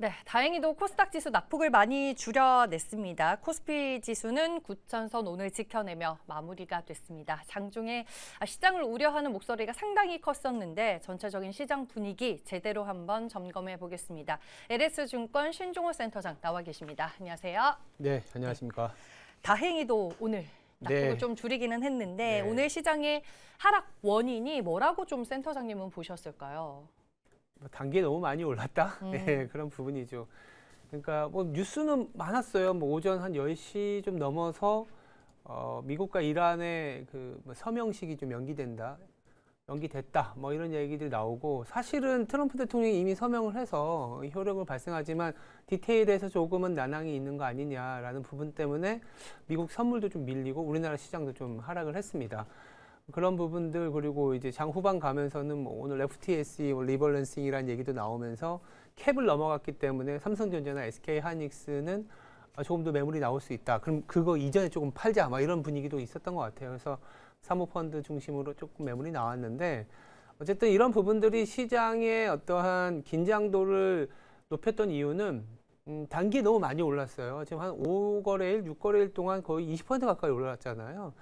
네, 다행히도 코스닥 지수 낙폭을 많이 줄여냈습니다. 코스피 지수는 9,000선 오늘 지켜내며 마무리가 됐습니다. 장중에 시장을 우려하는 목소리가 상당히 컸었는데 전체적인 시장 분위기 제대로 한번 점검해 보겠습니다. LS증권 신종호 센터장 나와 계십니다. 안녕하세요. 네, 안녕하십니까. 다행히도 오늘 낙폭을 좀 줄이기는 했는데 오늘 시장의 하락 원인이 뭐라고 좀 센터장님은 보셨을까요? 단기에 너무 많이 올랐다? 네, 그런 부분이죠. 그러니까 뭐 뉴스는 많았어요. 뭐 오전 한 10시 좀 넘어서 미국과 이란의 그 서명식이 좀 연기됐다. 뭐 이런 얘기들이 나오고, 사실은 트럼프 대통령이 이미 서명을 해서 효력을 발생하지만 디테일에서 조금은 난항이 있는 거 아니냐라는 부분 때문에 미국 선물도 좀 밀리고 우리나라 시장도 좀 하락을 했습니다. 그런 부분들, 그리고 이제 장 후반 가면서는 뭐 오늘 FTSE 리밸런싱이라는 얘기도 나오면서 캡을 넘어갔기 때문에 삼성전자나 SK하이닉스는 조금 더 매물이 나올 수 있다. 그럼 그거 이전에 조금 팔자, 막 이런 분위기도 있었던 것 같아요. 그래서 사모펀드 중심으로 조금 매물이 나왔는데, 어쨌든 이런 부분들이 시장의 어떠한 긴장도를 높였던 이유는 단기에 너무 많이 올랐어요. 지금 한 5거래일, 6거래일 동안 거의 20% 가까이 올랐잖아요.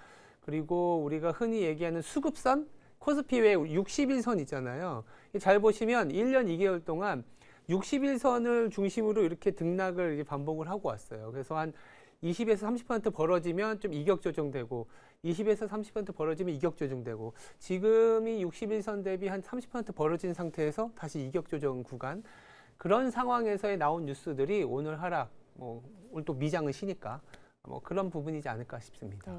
그리고 우리가 흔히 얘기하는 수급선, 코스피 외에 60일선 있잖아요. 잘 보시면 1년 2개월 동안 60일선을 중심으로 이렇게 등락을 반복을 하고 왔어요. 그래서 한 20에서 30% 벌어지면 좀 이격 조정되고, 20에서 30% 벌어지면 이격 조정되고, 지금이 60일선 대비 한 30% 벌어진 상태에서 다시 이격 조정 구간, 그런 상황에서의 나온 뉴스들이 오늘 하락, 오늘 또 미장은 쉬니까 뭐 그런 부분이지 않을까 싶습니다.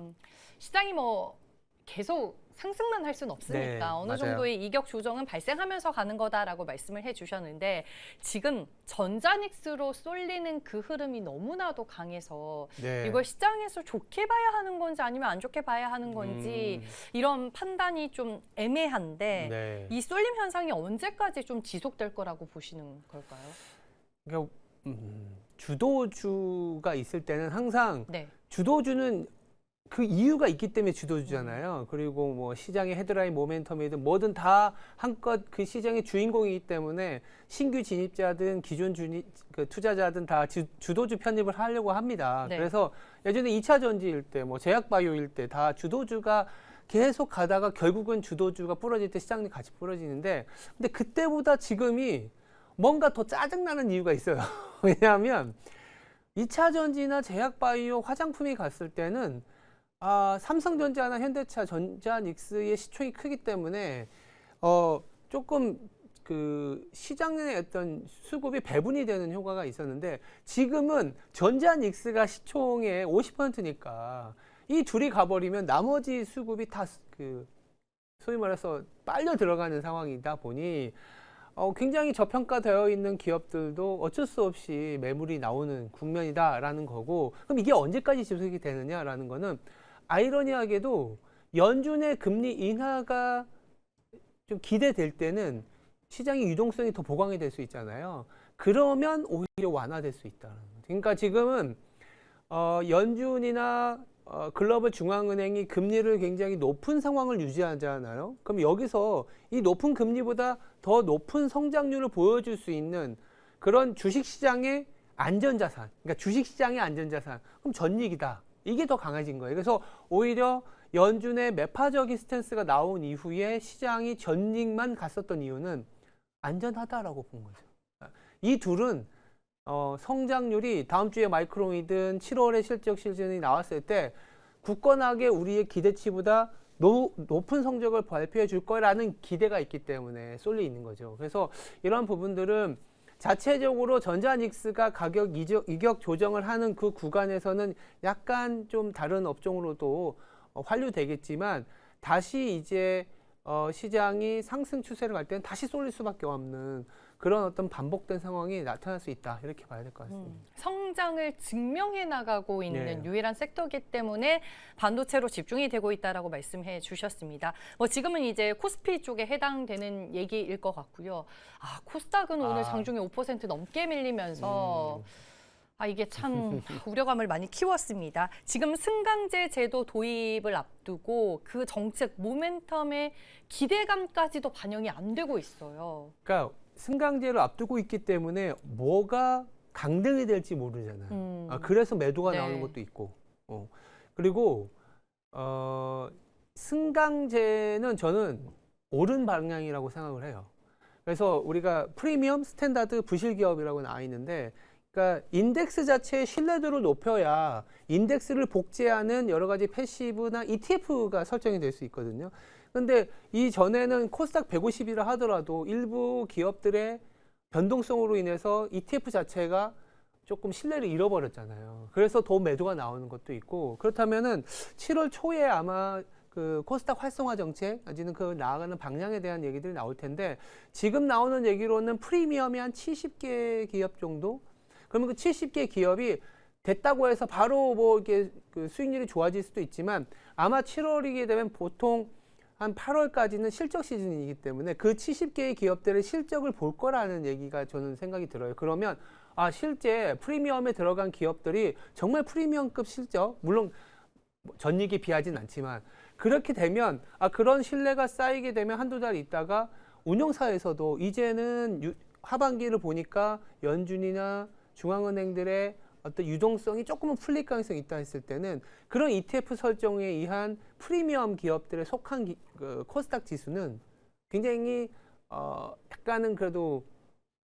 시장이 뭐 계속 상승만 할 수는 없으니까 네, 어느 맞아요. 정도의 이격 조정은 발생하면서 가는 거다라고 말씀을 해주셨는데, 지금 전자닉스로 쏠리는 그 흐름이 너무나도 강해서 이걸 시장에서 좋게 봐야 하는 건지 아니면 안 좋게 봐야 하는 건지 이런 판단이 좀 애매한데 이 쏠림 현상이 언제까지 좀 지속될 거라고 보시는 걸까요? 그러니까 주도주가 있을 때는 항상 주도주는 그 이유가 있기 때문에 주도주잖아요. 그리고 뭐 시장의 헤드라인 모멘텀이든 뭐든 다 한껏 그 시장의 주인공이기 때문에 신규 진입자든 기존 투자자든 다 주도주 편입을 하려고 합니다. 그래서 예전에 2차 전지일 때, 뭐 제약바이오일 때 다 주도주가 계속 가다가 결국은 주도주가 부러질 때 시장이 같이 부러지는데, 근데 그때보다 지금이 뭔가 더 짜증나는 이유가 있어요. 왜냐하면 2차 전지나 제약바이오, 화장품이 갔을 때는 삼성전자나 현대차, 전자닉스의 시총이 크기 때문에 조금 그 시장의 어떤 수급이 배분이 되는 효과가 있었는데, 지금은 전자닉스가 시총의 50%니까 이 둘이 가버리면 나머지 수급이 다 그 소위 말해서 빨려 들어가는 상황이다 보니 굉장히 저평가되어 있는 기업들도 어쩔 수 없이 매물이 나오는 국면이다라는 거고, 그럼 이게 언제까지 지속이 되느냐라는 거는 아이러니하게도 연준의 금리 인하가 좀 기대될 때는 시장의 유동성이 더 보강이 될 수 있잖아요. 그러면 오히려 완화될 수 있다. 그러니까 지금은 연준이나 글로벌 중앙은행이 금리를 굉장히 높은 상황을 유지하잖아요. 그럼 여기서 이 높은 금리보다 더 높은 성장률을 보여줄 수 있는 그런 주식시장의 안전자산, 그러니까 주식시장의 안전자산, 그럼 전익이다. 이게 더 강해진 거예요. 그래서 오히려 연준의 매파적인 스탠스가 나온 이후에 시장이 전익만 갔었던 이유는 안전하다라고 본 거죠. 이 둘은 성장률이 다음 주에 마이크론이든 7월에 실적 실전이 나왔을 때 굳건하게 우리의 기대치보다 높은 성적을 발표해 줄 거라는 기대가 있기 때문에 쏠려 있는 거죠. 그래서 이런 부분들은 자체적으로 전자닉스가 가격 이격 조정을 하는 그 구간에서는 약간 좀 다른 업종으로도 환류되겠지만, 다시 이제 시장이 상승 추세를 갈 때는 다시 쏠릴 수밖에 없는 그런 어떤 반복된 상황이 나타날 수 있다, 이렇게 봐야 될 것 같습니다. 성장을 증명해 나가고 있는 네. 유일한 섹터이기 때문에 반도체로 집중이 되고 있다라고 말씀해 주셨습니다. 뭐 지금은 이제 코스피 쪽에 해당되는 얘기일 것 같고요. 코스닥은 오늘 장중에 5% 넘게 밀리면서 이게 참 우려감을 많이 키웠습니다. 지금 승강제 제도 도입을 앞두고 그 정책 모멘텀의 기대감까지도 반영이 안 되고 있어요. 그러니까 승강제를 앞두고 있기 때문에 뭐가 강등이 될지 모르잖아요. 그래서 매도가 네. 나오는 것도 있고. 그리고 승강제는 저는 옳은 방향이라고 생각을 해요. 그래서 우리가 프리미엄, 스탠다드, 부실 기업이라고 나와 있는데, 그러니까 인덱스 자체의 신뢰도를 높여야 인덱스를 복제하는 여러 가지 패시브나 ETF가 설정이 될 수 있거든요. 근데 이전에는 코스닥 150이라 하더라도 일부 기업들의 변동성으로 인해서 ETF 자체가 조금 신뢰를 잃어버렸잖아요. 그래서 더 매도가 나오는 것도 있고, 그렇다면은 7월 초에 아마 그 코스닥 활성화 정책, 아직은 그 나아가는 방향에 대한 얘기들이 나올 텐데, 지금 나오는 얘기로는 프리미엄이 한 70개 기업 정도? 그러면 그 70개 기업이 됐다고 해서 바로 뭐 이렇게 그 수익률이 좋아질 수도 있지만, 아마 7월이게 되면 보통 한 8월까지는 실적 시즌이기 때문에 그 70개의 기업들의 실적을 볼 거라는 얘기가 저는 생각이 들어요. 그러면 실제 프리미엄에 들어간 기업들이 정말 프리미엄급 실적, 물론 전익에 비하진 않지만 그렇게 되면 그런 신뢰가 쌓이게 되면 한두 달 있다가 운용사에서도 이제는 하반기를 보니까 연준이나 중앙은행들의 어떤 유동성이 조금은 풀릴 가능성이 있다 했을 때는 그런 ETF 설정에 의한 프리미엄 기업들에 속한 그 코스닥 지수는 굉장히 약간은 그래도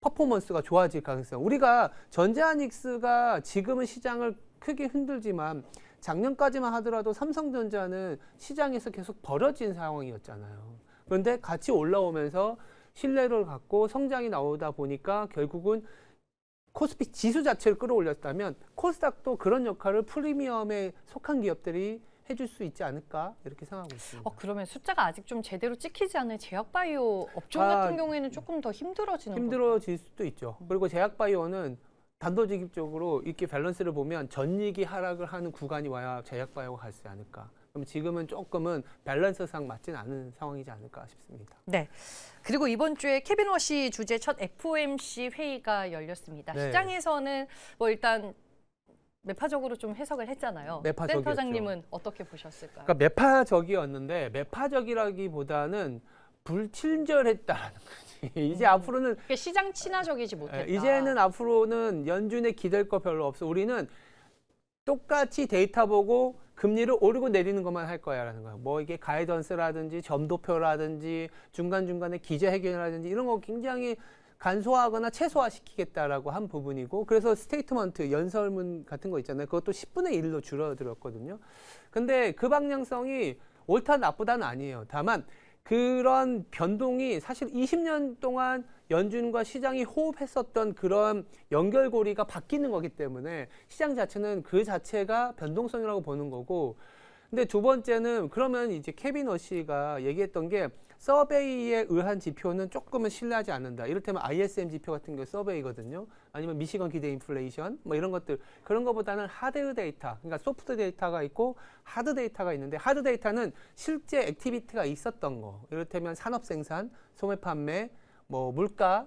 퍼포먼스가 좋아질 가능성. 우리가 전자하이닉스가 지금은 시장을 크게 흔들지만 작년까지만 하더라도 삼성전자는 시장에서 계속 벌어진 상황이었잖아요. 그런데 같이 올라오면서 신뢰를 갖고 성장이 나오다 보니까 결국은 코스피 지수 자체를 끌어올렸다면 코스닥도 그런 역할을 프리미엄에 속한 기업들이 해줄 수 있지 않을까 이렇게 생각하고 있습니다. 그러면 숫자가 아직 좀 제대로 찍히지 않은 제약바이오 업종 같은 경우에는 조금 더 힘들어질 수도 있죠. 그리고 제약바이오는 단도직입적으로 이렇게 밸런스를 보면 전익이 하락을 하는 구간이 와야 제약바이오가 갈 수 않을까. 그럼 지금은 조금은 밸런스상 맞진 않은 상황이지 않을까 싶습니다. 네. 그리고 이번 주에 케빈 워시 주재 첫 FOMC 회의가 열렸습니다. 네. 시장에서는 뭐 일단 매파적으로 좀 해석을 했잖아요. 매파적이었죠. 센터장님은 어떻게 보셨을까요? 그러니까 매파적이었는데 매파적이라기보다는 불친절했다라는 거지. 이제 앞으로는 시장 친화적이지 못했다. 이제는 앞으로는 연준에 기댈 거 별로 없어. 우리는 똑같이 데이터 보고 금리를 오르고 내리는 것만 할 거야라는 거예요. 뭐 이게 가이던스라든지 점도표라든지 중간중간에 기재회견이라든지 이런 거 굉장히 간소화하거나 최소화시키겠다라고 한 부분이고, 그래서 스테이트먼트, 연설문 같은 거 있잖아요. 그것도 10분의 1로 줄어들었거든요. 근데 그 방향성이 옳다 나쁘다는 아니에요. 다만 그런 변동이 사실 20년 동안 연준과 시장이 호흡했었던 그런 연결고리가 바뀌는 거기 때문에 시장 자체는 그 자체가 변동성이라고 보는 거고, 근데 두 번째는 그러면 이제 케빈 워시가 얘기했던 게 서베이에 의한 지표는 조금은 신뢰하지 않는다. 이를테면 ISM 지표 같은 게 서베이거든요. 아니면 미시건 기대 인플레이션 뭐 이런 것들, 그런 것보다는 하드 데이터, 그러니까 소프트 데이터가 있고 하드 데이터가 있는데, 하드 데이터는 실제 액티비티가 있었던 거, 이를테면 산업 생산, 소매 판매, 뭐 물가,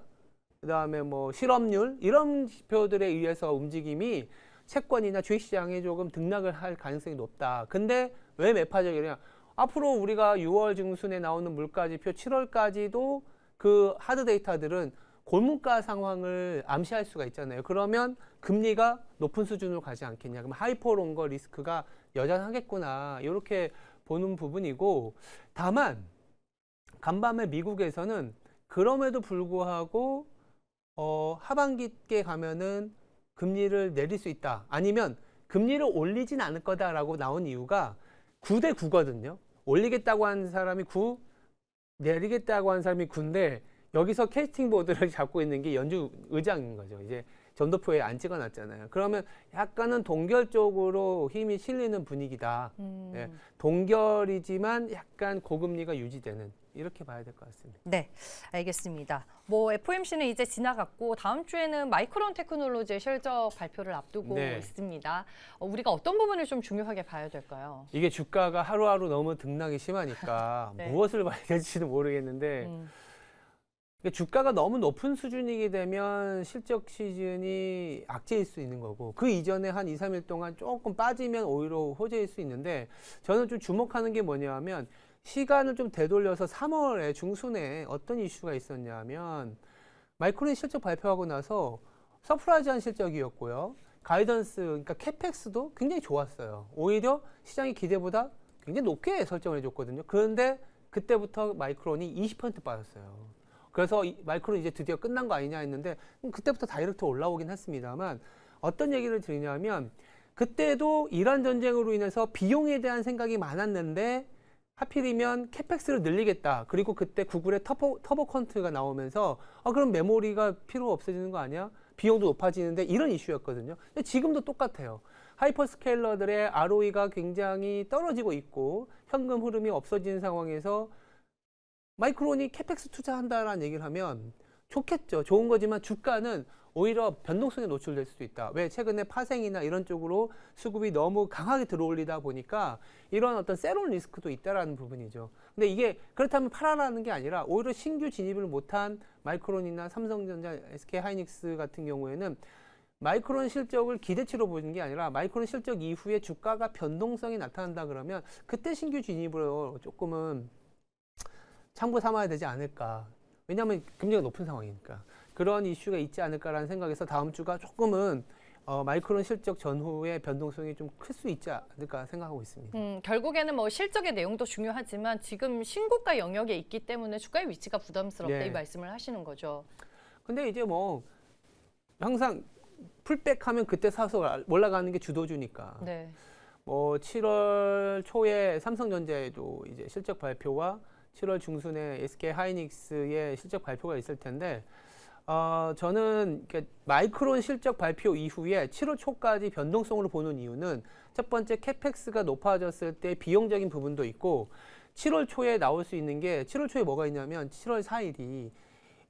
그다음에 뭐 실업률, 이런 지표들에 의해서 움직임이 채권이나 주식시장에 조금 등락을 할 가능성이 높다. 근데 왜 매파적이냐? 앞으로 우리가 6월 중순에 나오는 물가지표 7월까지도 그 하드 데이터들은 고물가 상황을 암시할 수가 있잖아요. 그러면 금리가 높은 수준으로 가지 않겠냐. 그럼 하이퍼롱거 리스크가 여전하겠구나. 이렇게 보는 부분이고, 다만 간밤에 미국에서는 그럼에도 불구하고 하반기께 가면은 금리를 내릴 수 있다. 아니면 금리를 올리진 않을 거다라고 나온 이유가 9대 9거든요. 올리겠다고 하는 사람이 9, 내리겠다고 하는 사람이 9인데 여기서 캐스팅 보드를 잡고 있는 게 연준 의장인 거죠. 이제 점도표에 안 찍어놨잖아요. 그러면 약간은 동결 쪽으로 힘이 실리는 분위기다. 예, 동결이지만 약간 고금리가 유지되는 이렇게 봐야 될 것 같습니다. 네, 알겠습니다. 뭐 FOMC는 이제 지나갔고 다음 주에는 마이크론 테크놀로지의 실적 발표를 앞두고 네. 있습니다. 우리가 어떤 부분을 좀 중요하게 봐야 될까요? 이게 주가가 하루하루 너무 등락이 심하니까 네. 무엇을 봐야 될지는 모르겠는데 주가가 너무 높은 수준이게 되면 실적 시즌이 악재일 수 있는 거고 그 이전에 한 2, 3일 동안 조금 빠지면 오히려 호재일 수 있는데 저는 좀 주목하는 게 뭐냐면 시간을 좀 되돌려서 3월에 중순에 어떤 이슈가 있었냐 하면 마이크론 실적 발표하고 나서 서프라이즈한 실적이었고요. 가이던스, 그러니까 캐펙스도 굉장히 좋았어요. 오히려 시장의 기대보다 굉장히 높게 설정을 해줬거든요. 그런데 그때부터 마이크론이 20% 빠졌어요. 그래서 마이크론 이제 드디어 끝난 거 아니냐 했는데 그때부터 다이렉트 올라오긴 했습니다만 어떤 얘기를 드리냐면 그때도 이란 전쟁으로 인해서 비용에 대한 생각이 많았는데 하필이면 캐펙스를 늘리겠다. 그리고 그때 구글의 터보 퀀트가 나오면서 그럼 메모리가 필요 없어지는 거 아니야? 비용도 높아지는데 이런 이슈였거든요. 근데 지금도 똑같아요. 하이퍼스케일러들의 ROE가 굉장히 떨어지고 있고 현금 흐름이 없어지는 상황에서 마이크론이 캐펙스 투자한다라는 얘기를 하면 좋겠죠. 좋은 거지만 주가는 오히려 변동성에 노출될 수도 있다. 왜? 최근에 파생이나 이런 쪽으로 수급이 너무 강하게 들어올리다 보니까 이런 어떤 세론 리스크도 있다라는 부분이죠. 근데 이게 그렇다면 팔아라는 게 아니라 오히려 신규 진입을 못한 마이크론이나 삼성전자, SK하이닉스 같은 경우에는 마이크론 실적을 기대치로 보는 게 아니라 마이크론 실적 이후에 주가가 변동성이 나타난다 그러면 그때 신규 진입으로 조금은 참고 삼아야 되지 않을까. 왜냐하면 금리가 높은 상황이니까. 그런 이슈가 있지 않을까라는 생각에서 다음 주가 조금은 마이크론 실적 전후의 변동성이 좀 클 수 있지 않을까 생각하고 있습니다. 결국에는 뭐 실적의 내용도 중요하지만 지금 신고가 영역에 있기 때문에 주가의 위치가 부담스럽다 네. 이 말씀을 하시는 거죠. 근데 이제 뭐 항상 풀백하면 그때 사서 올라가는 게 주도주니까. 네. 뭐 7월 초에 삼성전자에도 이제 실적 발표와 7월 중순에 SK하이닉스의 실적 발표가 있을 텐데 저는 마이크론 실적 발표 이후에 7월 초까지 변동성으로 보는 이유는 첫 번째 캐펙스가 높아졌을 때 비용적인 부분도 있고 7월 초에 나올 수 있는 게 7월 초에 뭐가 있냐면 7월 4일이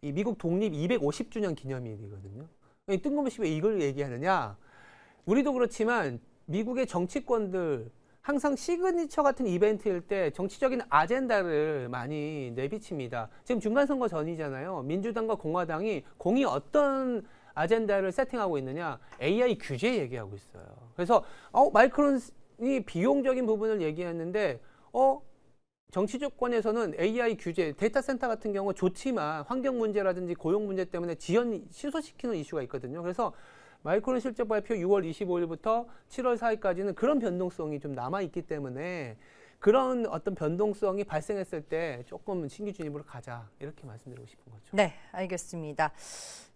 이 미국 독립 250주년 기념일이거든요. 뜬금없이 왜 이걸 얘기하느냐? 우리도 그렇지만 미국의 정치권들 항상 시그니처 같은 이벤트일 때 정치적인 아젠다를 많이 내비칩니다. 지금 중간선거 전이잖아요. 민주당과 공화당이 공이 어떤 아젠다를 세팅하고 있느냐? AI 규제 얘기하고 있어요. 그래서 마이크론이 비용적인 부분을 얘기했는데 정치조건에서는 AI 규제, 데이터 센터 같은 경우 좋지만 환경 문제라든지 고용 문제 때문에 지연 취소시키는 이슈가 있거든요. 그래서 마이크론 실적 발표 6월 25일부터 7월 4일까지는 그런 변동성이 좀 남아있기 때문에 그런 어떤 변동성이 발생했을 때 조금 신규 진입으로 가자 이렇게 말씀드리고 싶은 거죠. 네, 알겠습니다.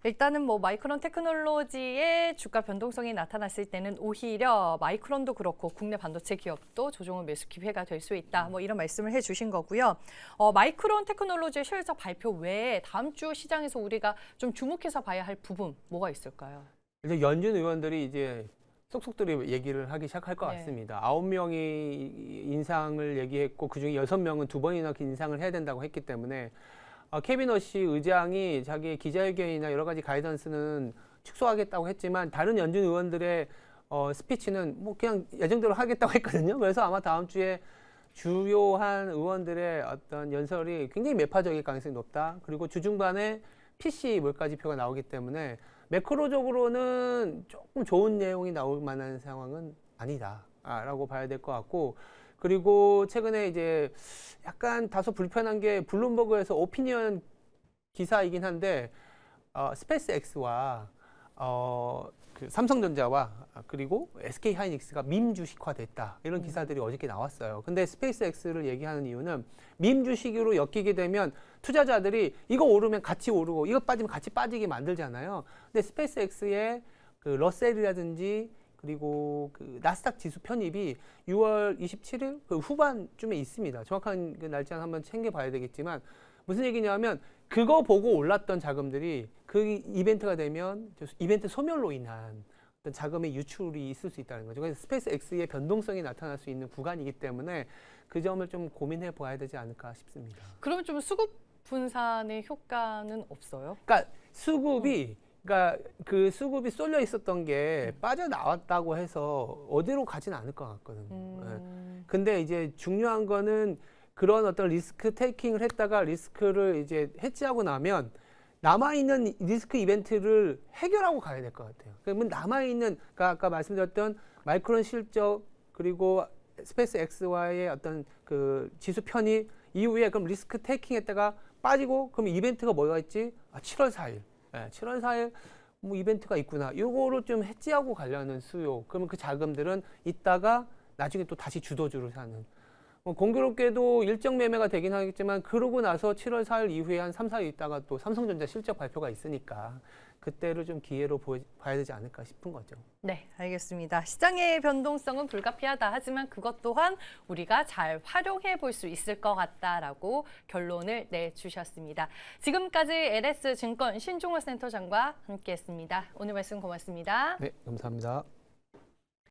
일단은 뭐 마이크론 테크놀로지의 주가 변동성이 나타났을 때는 오히려 마이크론도 그렇고 국내 반도체 기업도 조정은 매수 기회가 될 수 있다. 뭐 이런 말씀을 해주신 거고요. 마이크론 테크놀로지의 실적 발표 외에 다음 주 시장에서 우리가 좀 주목해서 봐야 할 부분 뭐가 있을까요? 이제 연준 의원들이 이제 쏙쏙들이 얘기를 하기 시작할 것 네. 같습니다. 9명이 인상을 얘기했고 그중에 6명은 2번이나 인상을 해야 된다고 했기 때문에 케빈 허시 의장이 자기의 기자회견이나 여러 가지 가이던스는 축소하겠다고 했지만 다른 연준 의원들의 스피치는 뭐 그냥 예정대로 하겠다고 했거든요. 그래서 아마 다음 주에 주요한 의원들의 어떤 연설이 굉장히 매파적일 가능성이 높다. 그리고 주중반에 PC 물가지표가 나오기 때문에 매크로적으로는 조금 좋은 내용이 나올 만한 상황은 아니다라고 봐야 될 것 같고 그리고 최근에 이제 약간 다소 불편한 게 블룸버그에서 오피니언 기사이긴 한데 스페이스X와 그 삼성전자와 그리고 SK하이닉스가 밈 주식화됐다 이런 기사들이 어저께 나왔어요. 근데 스페이스X를 얘기하는 이유는 밈 주식으로 엮이게 되면 투자자들이 이거 오르면 같이 오르고 이거 빠지면 같이 빠지게 만들잖아요. 근데 스페이스X의 그 러셀이라든지 그리고 그 나스닥 지수 편입이 6월 27일 그 후반쯤에 있습니다. 정확한 그 날짜는 한번 챙겨봐야 되겠지만 무슨 얘기냐면 그거 보고 올랐던 자금들이 그 이벤트가 되면 이벤트 소멸로 인한 어떤 자금의 유출이 있을 수 있다는 거죠. 그래서 스페이스X의 변동성이 나타날 수 있는 구간이기 때문에 그 점을 좀 고민해 봐야 되지 않을까 싶습니다. 그럼 좀 수급 분산의 효과는 없어요? 그러니까 수급이 그 수급이 쏠려 있었던 게 빠져나왔다고 해서 어디로 가진 않을 것 같거든요. 예. 근데 이제 중요한 거는 그런 어떤 리스크 테이킹을 했다가 리스크를 이제 해지하고 나면 남아있는 리스크 이벤트를 해결하고 가야 될 것 같아요. 그러면 남아있는, 그러니까 아까 말씀드렸던 마이크론 실적 그리고 스페이스 X와의 어떤 그 지수 편입 이후에 그럼 리스크 테이킹 했다가 빠지고 그럼 이벤트가 뭐가 있지? 7월 4일. 네, 7월 4일 뭐 이벤트가 있구나. 요거를 좀 해지하고 가려는 수요. 그러면 그 자금들은 있다가 나중에 또 다시 주도주를 사는. 공교롭게도 일정 매매가 되긴 하겠지만 그러고 나서 7월 4일 이후에 한 3, 4일 있다가 또 삼성전자 실적 발표가 있으니까 그때를 좀 기회로 봐야 되지 않을까 싶은 거죠. 네, 알겠습니다. 시장의 변동성은 불가피하다. 하지만 그것 또한 우리가 잘 활용해 볼 수 있을 것 같다라고 결론을 내주셨습니다. 지금까지 LS증권 신종호 센터장과 함께했습니다. 오늘 말씀 고맙습니다. 네, 감사합니다.